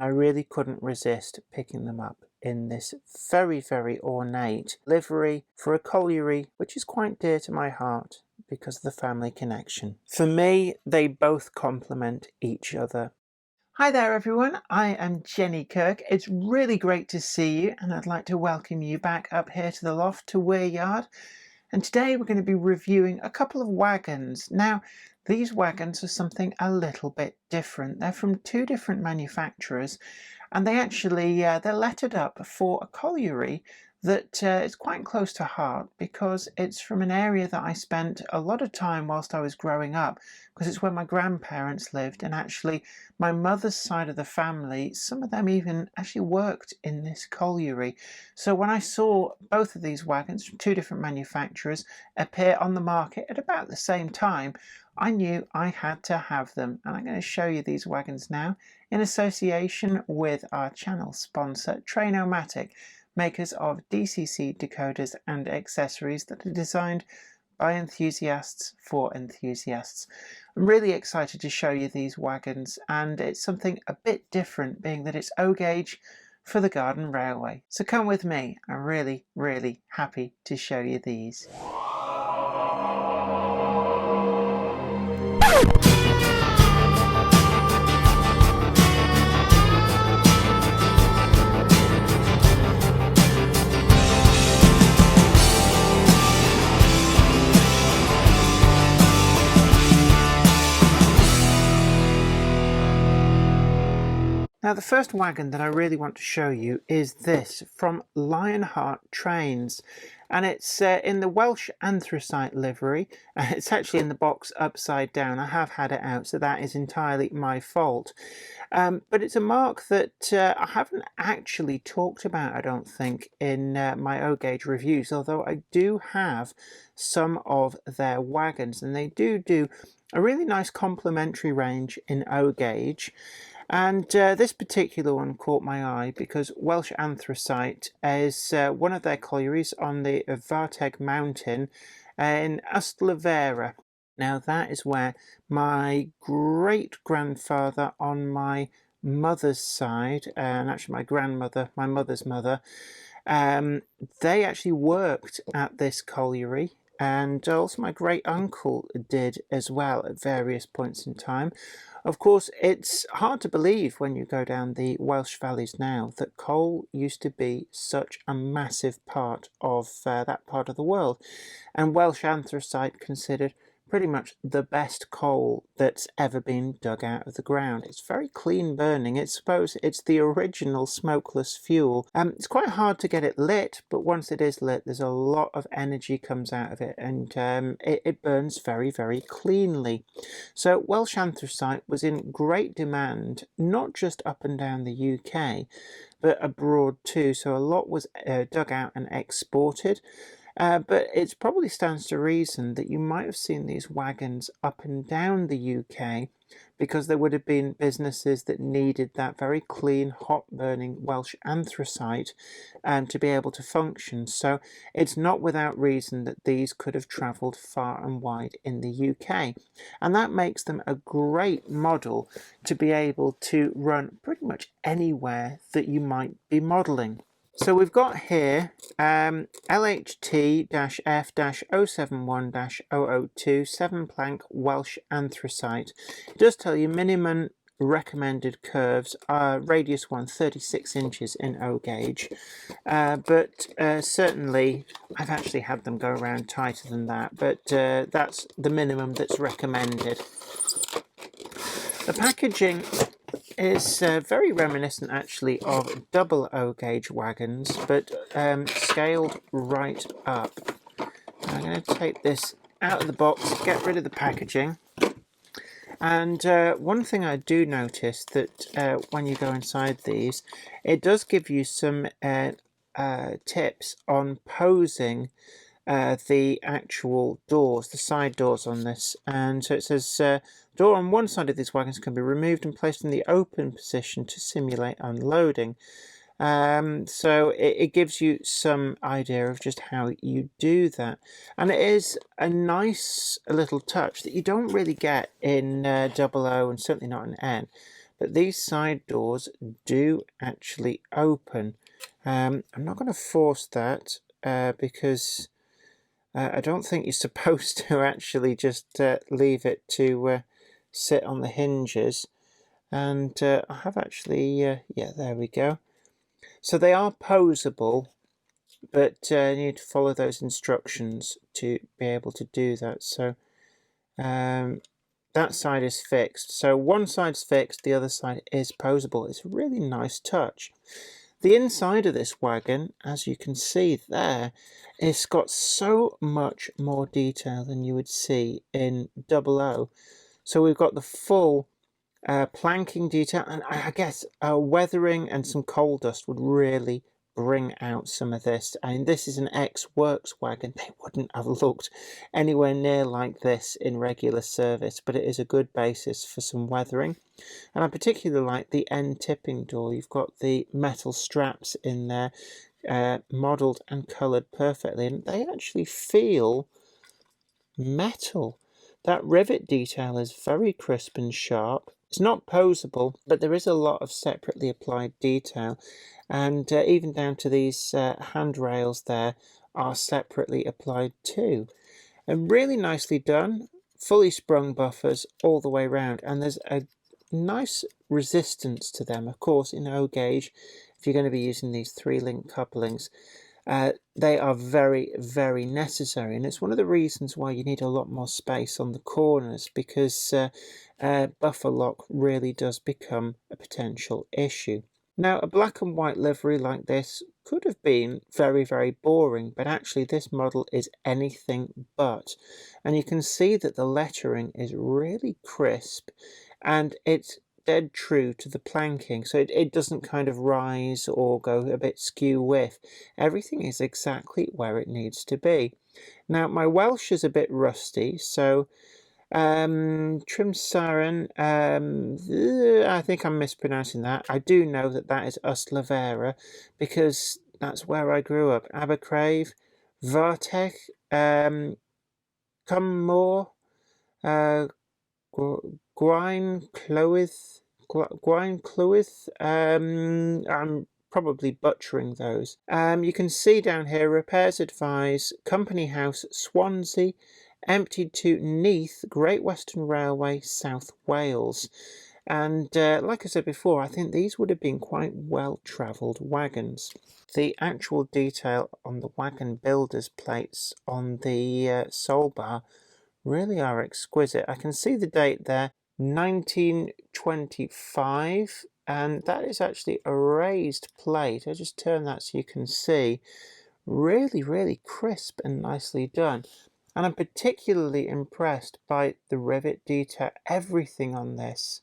I really couldn't resist picking them up in this very, very ornate livery for a colliery which is quite dear to my heart because of the family connection. For me, they both complement each other. Hi there everyone, I am Jenny Kirk. It's really great to see you, and I'd like to welcome you back up here to the loft to Weir Yard. And today we're going to be reviewing a couple of wagons. Now, these wagons are something a little bit different. They're from two different manufacturers, and they actually they're lettered up for a colliery that is quite close to heart because it's from an area that I spent a lot of time whilst I was growing up, because it's where my grandparents lived, and actually my mother's side of the family, some of them even actually worked in this colliery. So when I saw both of these wagons from two different manufacturers appear on the market at about the same time, I knew I had to have them, and I'm going to show you these wagons now in association with our channel sponsor Train-O-Matic, makers of DCC decoders and accessories that are designed by enthusiasts for enthusiasts. I'm really excited to show you these wagons, and it's something a bit different, being that it's O gauge for the Garden Railway. So come with me, I'm really, really happy to show you these. Now, the first wagon that I really want to show you is this from Lionheart Trains, and it's in the Welsh Anthracite livery. It's actually in the box upside down. I have had it out, so that is entirely my fault. But it's a mark that I haven't actually talked about, I don't think, in my O-Gauge reviews, although I do have some of their wagons, and they do a really nice complementary range in O-Gauge. And this particular one caught my eye because Welsh Anthracite is one of their collieries on the Farteg Mountain in Ystalyfera. Now that is where my great-grandfather on my mother's side, and actually my grandmother, my mother's mother, they actually worked at this colliery, and also my great-uncle did as well at various points in time. Of course, it's hard to believe when you go down the Welsh valleys now that coal used to be such a massive part of that part of the world, and Welsh anthracite considered pretty much the best coal that's ever been dug out of the ground. It's very clean burning. It's suppose it's the original smokeless fuel. It's quite hard to get it lit, but once it is lit, there's a lot of energy comes out of it, and it burns very, very cleanly. So Welsh anthracite was in great demand, not just up and down the UK, but abroad too. So a lot was dug out and exported. But it probably stands to reason that you might have seen these wagons up and down the UK, because there would have been businesses that needed that very clean, hot-burning Welsh anthracite to be able to function. So it's not without reason that these could have travelled far and wide in the UK. And that makes them a great model to be able to run pretty much anywhere that you might be modelling. So we've got here LHT-F-071-002 7-plank Welsh anthracite. It does tell you minimum recommended curves are radius 1 36 inches in O gauge, but certainly I've actually had them go around tighter than that, but that's the minimum that's recommended. The packaging is very reminiscent actually of double O gauge wagons, but scaled right up. I'm going to take this out of the box, get rid of the packaging, and one thing I do notice that when you go inside these, it does give you some tips on posing the actual doors, the side doors on this. And so it says door on one side of these wagons can be removed and placed in the open position to simulate unloading. So it gives you some idea of just how you do that, and it is a nice little touch that you don't really get in double O, and certainly not in N, but these side doors do actually open. I'm not going to force that because I don't think you're supposed to actually just leave it to sit on the hinges. And I have actually, yeah, there we go. So they are posable, but you need to follow those instructions to be able to do that. So that side is fixed. So one side's fixed, the other side is posable. It's a really nice touch. The inside of this wagon, as you can see there, it's got so much more detail than you would see in 00. So we've got the full planking detail, and I guess weathering and some coal dust would really bring out some of this. I mean, this is an ex-works wagon. They wouldn't have looked anywhere near like this in regular service, but it is a good basis for some weathering. And I particularly like the end tipping door. You've got the metal straps in there, modelled and coloured perfectly, and they actually feel metal. That rivet detail is very crisp and sharp. It's not posable, but there is a lot of separately applied detail, and even down to these handrails there are separately applied too. And really nicely done, fully sprung buffers all the way around, and there's a nice resistance to them. Of course, in O gauge, if you're going to be using these 3-link couplings, they are very, very necessary, and it's one of the reasons why you need a lot more space on the corners, because buffer lock really does become a potential issue. Now, a black and white livery like this could have been very, very boring, but actually this model is anything but. And you can see that the lettering is really crisp, and it's dead true to the planking, so it doesn't kind of rise or go a bit skew with. Everything is exactly where it needs to be. Now, my Welsh is a bit rusty, so Trimsaran, I think I'm mispronouncing that. I do know that that is Ystlyfera, because that's where I grew up. Abercrave, Vartech, Cwmmor, Gwaun Clwydd, I'm probably butchering those. You can see down here, repairs advised, Company House, Swansea, emptied to Neath, Great Western Railway, South Wales. And like I said before, I think these would have been quite well-travelled wagons. The actual detail on the wagon builder's plates on the sole bar really are exquisite. I can see the date there, 1925, and that is actually a raised plate. I'll just turn that so you can see. Really, really crisp and nicely done. And I'm particularly impressed by the rivet detail. Everything on this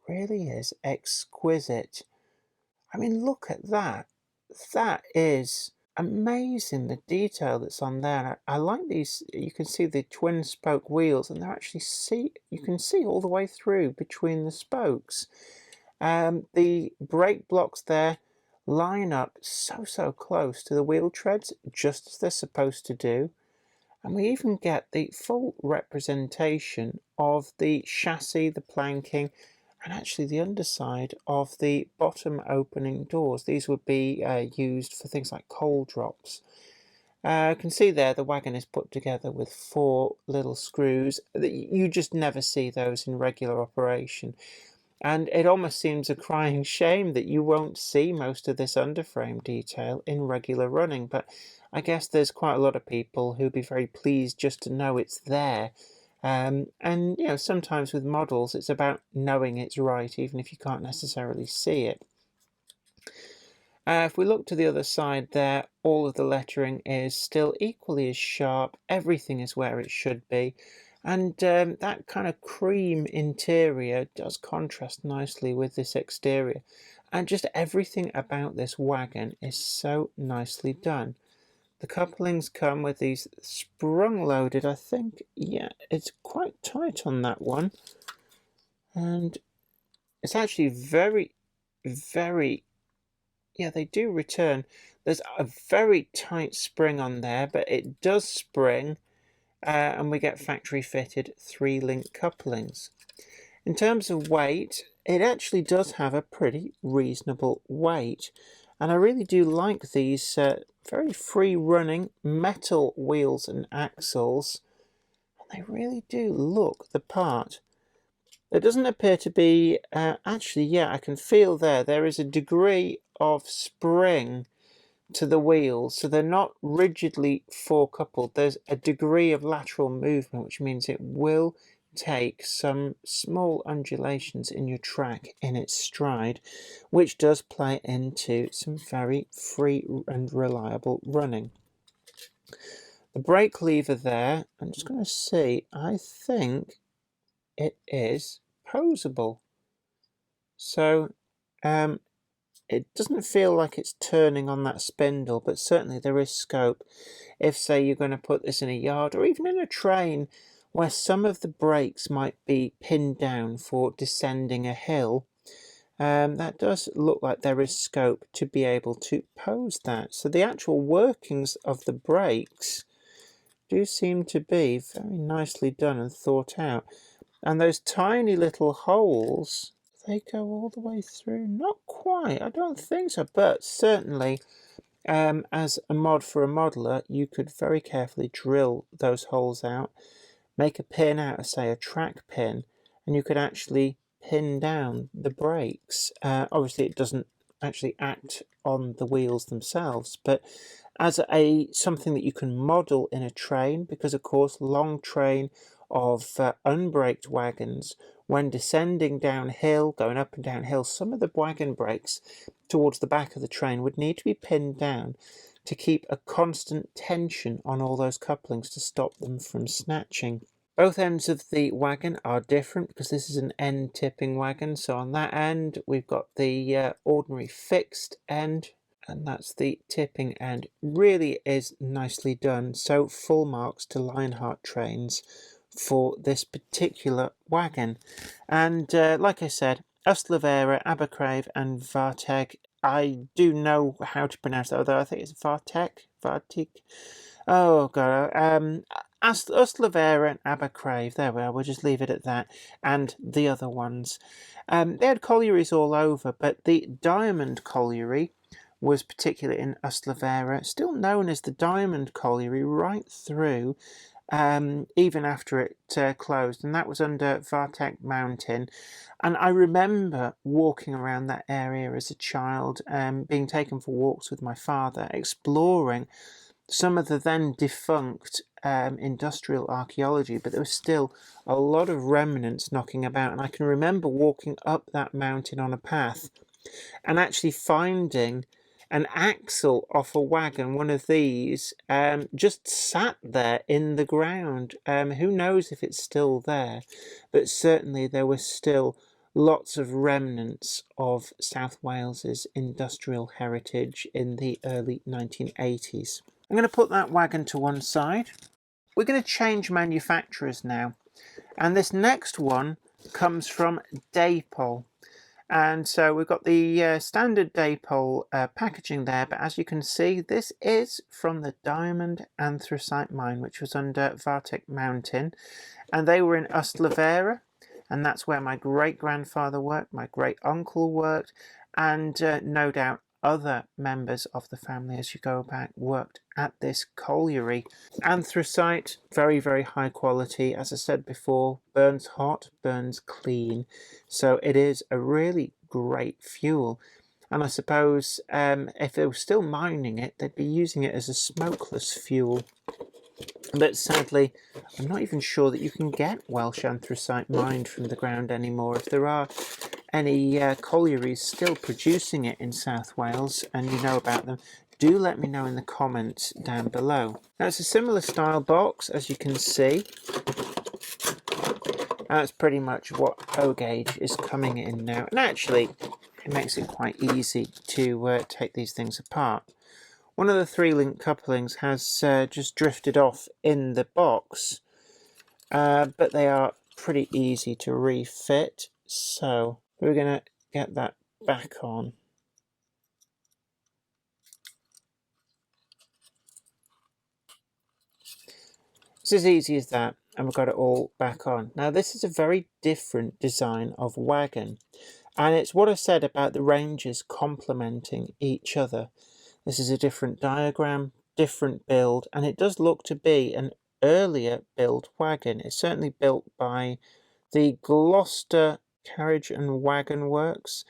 really is exquisite. I mean, look at that. That is amazing, the detail that's on there. I like these. You can see the twin spoke wheels, and they're actually you can see all the way through between the spokes. The brake blocks there line up so close to the wheel treads, just as they're supposed to do. And we even get the full representation of the chassis, the planking, and actually the underside of the bottom opening doors. These would be used for things like coal drops. You can see there the wagon is put together with 4 little screws. You just never see those in regular operation. And it almost seems a crying shame that you won't see most of this underframe detail in regular running, but I guess there's quite a lot of people who'd be very pleased just to know it's there. And, you know, sometimes with models, it's about knowing it's right, even if you can't necessarily see it. If we look to the other side there, all of the lettering is still equally as sharp. Everything is where it should be. And that kind of cream interior does contrast nicely with this exterior. And just everything about this wagon is so nicely done. The couplings come with these sprung loaded, I think. Yeah, it's quite tight on that one. And it's actually very, very, yeah, they do return. There's a very tight spring on there, but it does spring. And we get factory fitted 3-link couplings. In terms of weight, it actually does have a pretty reasonable weight. And I really do like these very free-running metal wheels and axles. They really do look the part. There doesn't appear to be, actually, yeah, I can feel there is a degree of spring to the wheels, so they're not rigidly four-coupled. There's a degree of lateral movement, which means it will take some small undulations in your track in its stride, which does play into some very free and reliable running. The brake lever there, I'm just going to see, I think it is posable. So it doesn't feel like it's turning on that spindle, but certainly there is scope if, say, you're going to put this in a yard or even in a train where some of the brakes might be pinned down for descending a hill. That does look like there is scope to be able to pose that. So the actual workings of the brakes do seem to be very nicely done and thought out. And those tiny little holes, they go all the way through? Not quite, I don't think so, but certainly as a mod for a modeler, you could very carefully drill those holes out, make a pin out of, say, a track pin, and you could actually pin down the brakes. Obviously it doesn't actually act on the wheels themselves, but as something that you can model in a train, because of course long train of unbraked wagons, when descending downhill, going up and downhill, some of the wagon brakes towards the back of the train would need to be pinned down to keep a constant tension on all those couplings to stop them from snatching. Both ends of the wagon are different because this is an end tipping wagon. So on that end, we've got the ordinary fixed end, and that's the tipping end. Really is nicely done. So full marks to Lionheart Trains for this particular wagon. And like I said, Ustlavera, Abercrave and Varteg. I do know how to pronounce that, although I think it's Varteg. Oh god, Ustlavera and Abercrave. There we are. We'll just leave it at that. And the other ones, they had collieries all over, but the Diamond Colliery was particularly in Ustlavera, still known as the Diamond Colliery right through, even after it closed, and that was under Vartek Mountain. And I remember walking around that area as a child, being taken for walks with my father, exploring some of the then defunct industrial archaeology, but there was still a lot of remnants knocking about. And I can remember walking up that mountain on a path and actually finding an axle off a wagon, one of these, just sat there in the ground. Who knows if it's still there, but certainly there was still lots of remnants of South Wales's industrial heritage in the early 1980s. I'm going to put that wagon to one side. We're going to change manufacturers now, and this next one comes from Dapol. And so we've got the standard Dapol packaging there, but as you can see, this is from the Diamond Anthracite Mine, which was under Vartek Mountain, and they were in Ustlavera, and that's where my great-grandfather worked, my great-uncle worked, and no doubt other members of the family, as you go back, worked at this colliery. Anthracite, very, very high quality. As I said before, burns hot, burns clean. So it is a really great fuel. And I suppose if they were still mining it, they'd be using it as a smokeless fuel. But sadly, I'm not even sure that you can get Welsh anthracite mined from the ground anymore. If there are any collieries still producing it in South Wales and you know about them, do let me know in the comments down below. Now it's a similar style box, as you can see. That's pretty much what O-Gauge is coming in now. And actually, it makes it quite easy to take these things apart. One of the 3-link couplings has just drifted off in the box, but they are pretty easy to refit. So we're going to get that back on. It's as easy as that. and we've got it all back on. Now this is a very different design of wagon, and it's what I said about the ranges complementing each other. This is a different diagram, different build, and it does look to be an earlier build wagon. It's certainly built by the Gloucester Carriage and Wagon Works.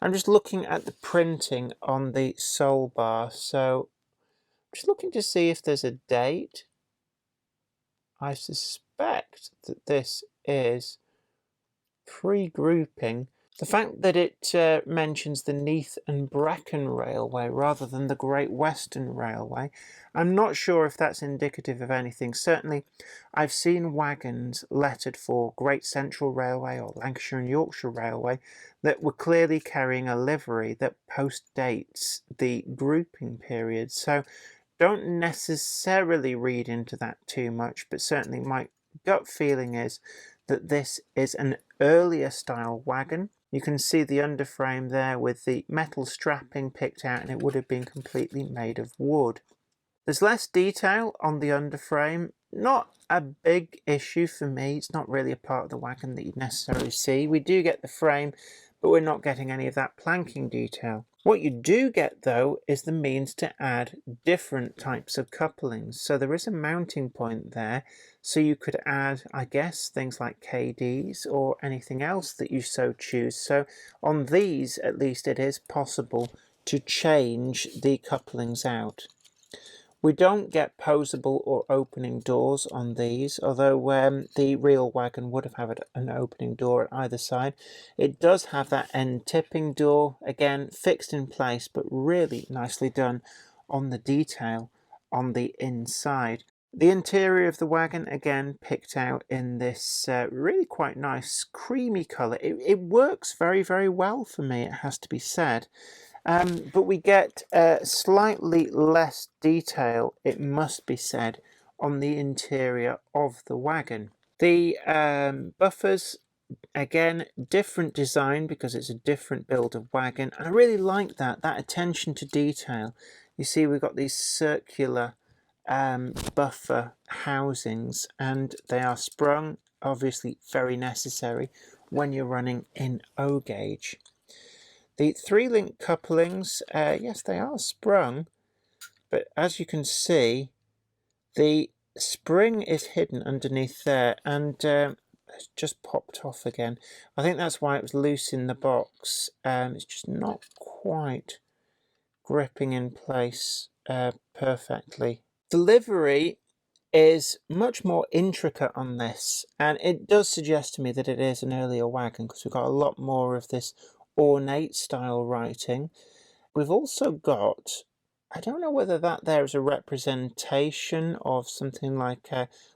I'm just looking at the printing on the sole bar, so I'm just looking to see if there's a date. I suspect that this is pre-grouping. The fact that it mentions the Neath and Brecon Railway rather than the Great Western Railway, I'm not sure if that's indicative of anything. Certainly, I've seen wagons lettered for Great Central Railway or Lancashire and Yorkshire Railway that were clearly carrying a livery that post-dates the grouping period. So don't necessarily read into that too much, but certainly my gut feeling is that this is an earlier style wagon. You can see the underframe there with the metal strapping picked out, and it would have been completely made of wood. There's less detail on the underframe. Not a big issue for me. It's not really a part of the wagon that you'd necessarily see. We do get the frame, but we're not getting any of that planking detail. What you do get though is the means to add different types of couplings. So there is a mounting point there, so you could add, I guess, things like KDs or anything else that you so choose. So on these, at least, it is possible to change the couplings out. We don't get posable or opening doors on these, although the real wagon would have had an opening door at either side. It does have that end tipping door, again fixed in place, but really nicely done on the detail on the inside. The interior of the wagon, again, picked out in this really quite nice creamy colour. It works very, very well for me, it has to be said. But we get slightly less detail, it must be said, on the interior of the wagon. The buffers, again, different design because it's a different build of wagon. And I really like that attention to detail. You see we've got these circular buffer housings, and they are sprung, obviously very necessary when you're running in O gauge. The 3-link couplings, yes, they are sprung, but as you can see, the spring is hidden underneath there, and it's just popped off again. I think that's why it was loose in the box. It's just not quite gripping in place perfectly. The livery is much more intricate on this, and it does suggest to me that it is an earlier wagon because we've got a lot more of this ornate style writing. We've also got, I don't know whether that there is a representation of something like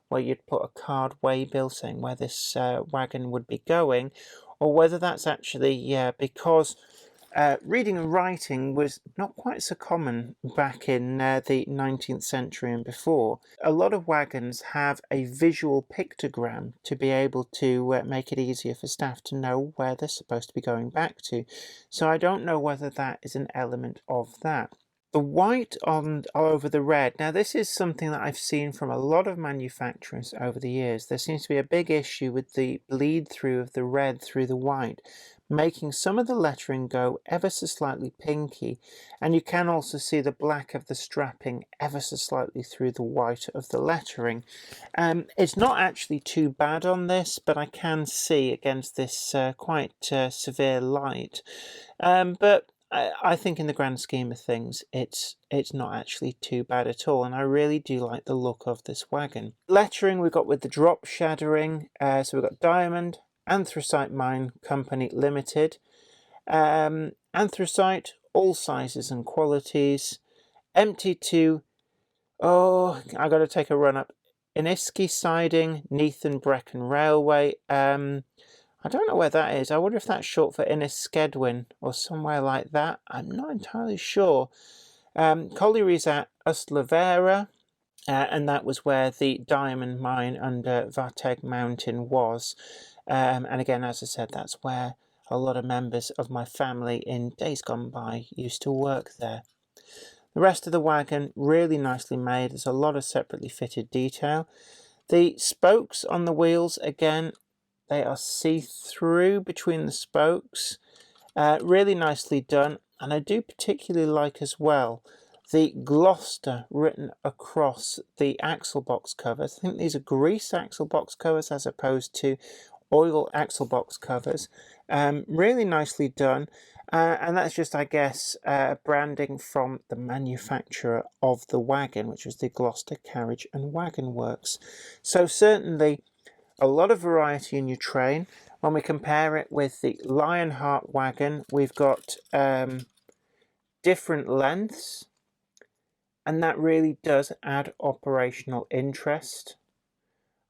where you'd put a card waybill saying where this wagon would be going, or whether that's actually because reading and writing was not quite so common back in the 19th century and before. A lot of wagons have a visual pictogram to be able to make it easier for staff to know where they're supposed to be going back to. So I don't know whether that is an element of that. The white over the red. Now this is something that I've seen from a lot of manufacturers over the years. There seems to be a big issue with the bleed through of the red through the white, making some of the lettering go ever so slightly pinky, and you can also see the black of the strapping ever so slightly through the white of the lettering. It's not actually too bad on this, but I can see against this quite severe light. But I think in the grand scheme of things, it's not actually too bad at all, and I really do like the look of this wagon. Lettering we've got with the drop shadowing, so we've got Diamond, Anthracite Mine Company Limited, Anthracite, all sizes and qualities, empty to, oh, I got to take a run up, Inniskey Siding, Neath and Brecon Railway, I don't know where that is. I wonder if that's short for Inniskedwin or somewhere like that. I'm not entirely sure. Colliery's at Ustlavera, and that was where the diamond mine under Varteg Mountain was. And again, as I said, that's where a lot of members of my family in days gone by used to work there. The rest of the wagon, really nicely made. There's a lot of separately fitted detail. The spokes on the wheels, again, they are see-through between the spokes. Really nicely done, and I do particularly like as well the Gloucester written across the axle box covers. I think these are grease axle box covers as opposed to oil axle box covers. Really nicely done, and that's just, I guess, branding from the manufacturer of the wagon, which was the Gloucester Carriage and Wagon Works. So certainly a lot of variety in your train. When we compare it with the Lionheart wagon, we've got different lengths, and that really does add operational interest.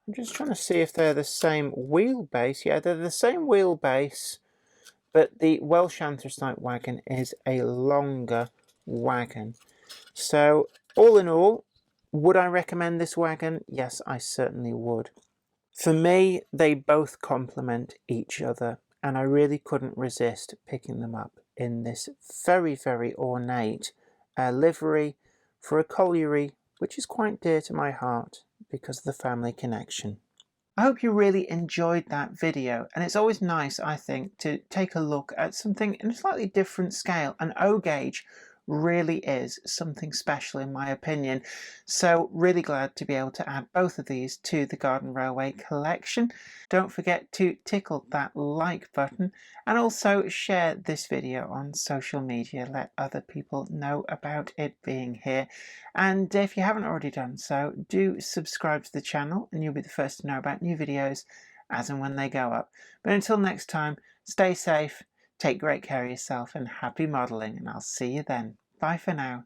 I'm just trying to see if they're the same wheelbase. Yeah, they're the same wheelbase, but the Welsh Anthracite wagon is a longer wagon. So all in all, would I recommend this wagon? Yes, I certainly would. For me, they both complement each other, and I really couldn't resist picking them up in this very, very ornate livery for a colliery, which is quite dear to my heart because of the family connection. I hope you really enjoyed that video, and it's always nice, I think, to take a look at something in a slightly different scale. An O-gauge really is something special in my opinion, so really glad to be able to add both of these to the Garden Railway collection. Don't forget to tickle that like button and also share this video on social media. Let other people know about it being here, and if you haven't already done so, do subscribe to the channel and you'll be the first to know about new videos as and when they go up. But until next time, stay safe, take great care of yourself, and happy modelling, and I'll see you then. Bye for now.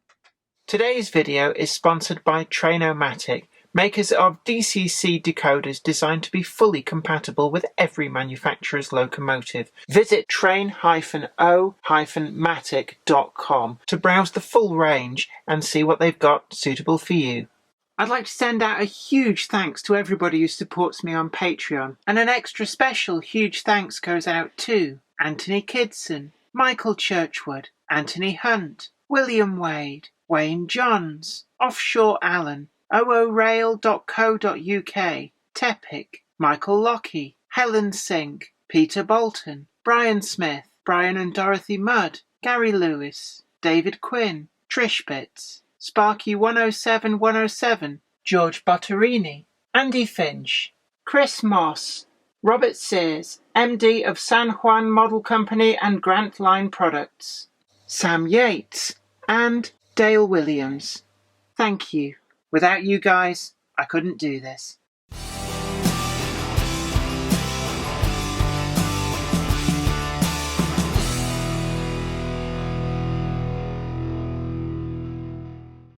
Today's video is sponsored by Train-O-Matic, makers of DCC decoders designed to be fully compatible with every manufacturer's locomotive. Visit train-o-matic.com to browse the full range and see what they've got suitable for you. I'd like to send out a huge thanks to everybody who supports me on Patreon, and an extra special huge thanks goes out to Anthony Kidson, Michael Churchwood, Anthony Hunt, William Wade, Wayne Johns, Offshore Allen, oorail.co.uk, Tepic, Michael Lockie, Helen Sink, Peter Bolton, Brian Smith, Brian and Dorothy Mudd, Gary Lewis, David Quinn, Trish Bits, Sparky 107, George Botterini, Andy Finch, Chris Moss, Robert Sears, MD of San Juan Model Company and Grant Line Products, Sam Yates, and Dale Williams. Thank you. Without you guys, I couldn't do this.